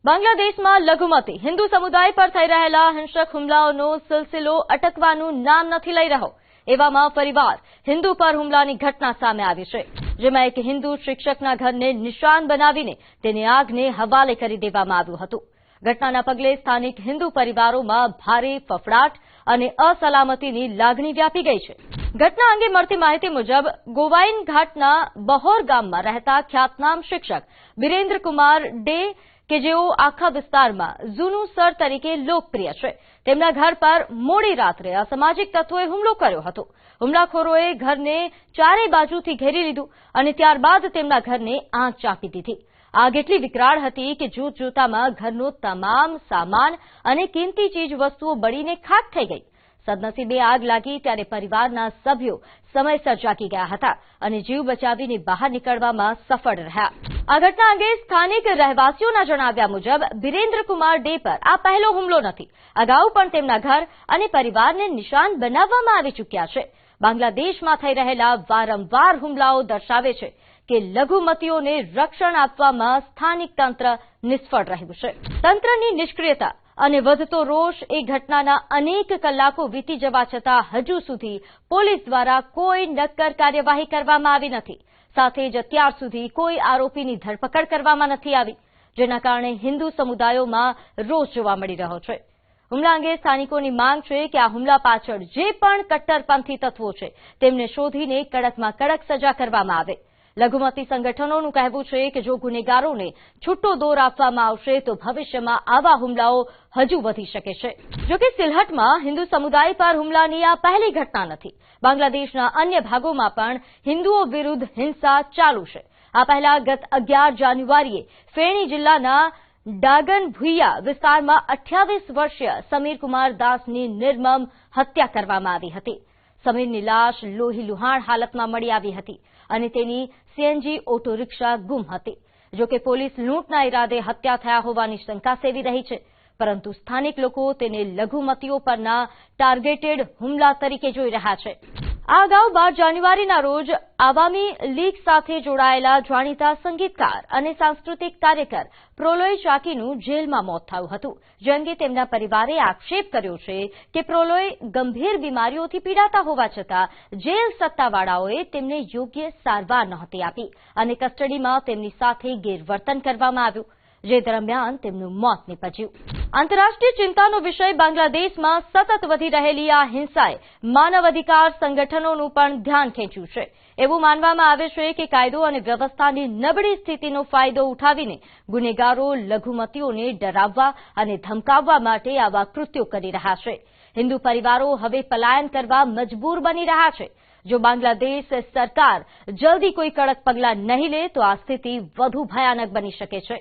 બાંગ્લાદેશમાં લઘુમતી હિન્દુ સમુદાય પર થઈ રહેલા હિંસક હુમલાઓનો સિલસિલો અટકવાનું નામ નથી લઈ રહ્યો. એવામાં ફરીવાર હિન્દુ પર હુમલાની ઘટના સામે આવી છે, જેમાં એક હિન્દુ શિક્ષકના ઘરને નિશાન બનાવીને તેને આગને હવાલે કરી દેવામાં આવ્યું હતું. ઘટનાના પગલે સ્થાનિક હિન્દુ પરિવારોમાં ભારે ફફડાટ અને અસલામતીની લાગણી વ્યાપી ગઈ છે. ઘટના અંગે મળતી માહિતી મુજબ ગોવાઈન ઘાટના બહોર ગામમાં રહેતા ખ્યાતનામ શિક્ષક બિરેન્દ્ર કુમાર ડે કે જેઓ આખા વિસ્તારમાં ઝૂનું સર તરીકે લોકપ્રિય છે, તેમના ઘર પર મોડી રાત્રે અસામાજિક તત્વોએ હુમલો કર્યો હતો. હુમલાખોરોએ ઘરને ચારે બાજુથી ઘેરી લીધું અને ત્યારબાદ તેમના ઘરને આગ ચાંપી દીધી. આગ એટલી વિકરાળ હતી કે જોતજોતામાં ઘરનો તમામ સામાન અને કિંમતી ચીજ વસ્તુઓ બળીને ખાક થઈ ગઈ. સદનસીબે આગ લાગી ત્યારે પરિવારના સભ્યો સમયસર જાગી ગયા હતા અને જીવ બચાવીને બહાર નીકળવામાં સફળ રહ્યા. આ ઘટના અંગે સ્થાનિક રહેવાસીઓના જણાવ્યા મુજબ બિરેન્દ્ર કુમાર ડે પર આ પહેલો હુમલો નથી. અગાઉ પણ તેમના ઘર અને પરિવારને નિશાન બનાવવામાં આવી ચૂક્યા છે. બાંગ્લાદેશમાં થઈ રહેલા વારંવાર હુમલાઓ દર્શાવે છે કે લઘુમતીઓને રક્ષણ આપવામાં સ્થાનિક તંત્ર નિષ્ફળ રહ્યું છે. તંત્રની નિષ્ક્રિયતા અને વધતો રોષ એ ઘટનાના અનેક કલાકો વીતી જવા છતાં હજુ સુધી પોલીસ દ્વારા કોઈ નક્કર કાર્યવાહી કરવામાં આવી નથી. સાથે જ અત્યાર સુધી કોઈ આરોપીની ધરપકડ કરવામાં નથી આવી, જેના કારણે હિન્દુ સમુદાયોમાં રોષ જોવા મળી રહ્યો છે. હુમલા અંગે સ્થાનિકોની માંગ છે કે આ હુમલા પાછળ જે પણ કટ્ટરપંથી તત્વો છે તેમને શોધીને કડકમાં કડક સજા કરવામાં આવે. લઘુમતી સંગઠનોનું કહેવું છે કે જો ગુનેગારોને છૂટો દોર આપવામાં આવશે તો ભવિષ્યમાં આવા હુમલાઓ હજુ વધી શકે છે. જોકે સિલહટમાં હિન્દુ સમુદાય પર હુમલાની આ પહેલી ઘટના નથી. બાંગ્લાદેશના અન્ય ભાગોમાં પણ હિન્દુઓ વિરુદ્ધ હિંસા ચાલુ છે. આ પહેલા ગત 11 જાન્યુઆરીએ ફેણી જિલ્લાના ડાગન ભુઇયા વિસ્તારમાં 28 વર્ષીય સમીર કુમાર દાસની નિર્મમ હત્યા કરવામાં આવી હતી. સમીરની લાશ લોહી લુહાણ હાલતમાં મળી આવી હતી અને તેની સીએનજી ઓટો રિક્ષા ગુમ હતી. જોકે પોલીસ લૂંટના ઇરાદે હત્યા થયા હોવાની શંકા સેવી રહી છે, પરંતુ સ્થાનિક લોકો તેને લઘુમતીઓ પરના ટાર્ગેટેડ હુમલા તરીકે જોઈ રહ્યા છે. આ અગાઉ 12 જાન્યુઆરીના રોજ આવામી લીગ સાથે જોડાયેલા જાણીતા સંગીતકાર અને સાંસ્કૃતિક કાર્યકર પ્રોલોય ચાકીનું જેલમાં મોત થયું હતું, જે અંગે તેમના પરિવારે આક્ષેપ કર્યો છે કે પ્રોલોય ગંભીર બીમારીઓથી પીડાતા હોવા છતાં જેલ સત્તાવાળાઓએ તેમને યોગ્ય સારવાર નહોતી આપી અને કસ્ટડીમાં તેમની સાથે ગેરવર્તન કરવામાં આવ્યું, જે દરમિયાન તેમનું મોત નીપજ્યું. આંતરરાષ્ટ્રીય ચિંતાનો વિષય બાંગ્લાદેશમાં સતત વધી રહેલી આ હિંસાએ માનવ અધિકાર સંગઠનોનું પણ ધ્યાન ખેંચ્યું છે. એવું માનવામાં આવે છે કે કાયદો અને વ્યવસ્થાની નબળી સ્થિતિનો ફાયદો ઉઠાવીને ગુનેગારો લઘુમતીઓને ડરાવવા અને ધમકાવવા માટે આવા કૃત્યો કરી રહ્યા છે. હિન્દુ પરિવારો હવે પલાયન કરવા મજબૂર બની રહ્યા છે. જો બાંગ્લાદેશ સરકાર જલ્દી કોઈ કડક પગલાં નહીં લે તો આ સ્થિતિ વધુ ભયાનક બની શકે છે.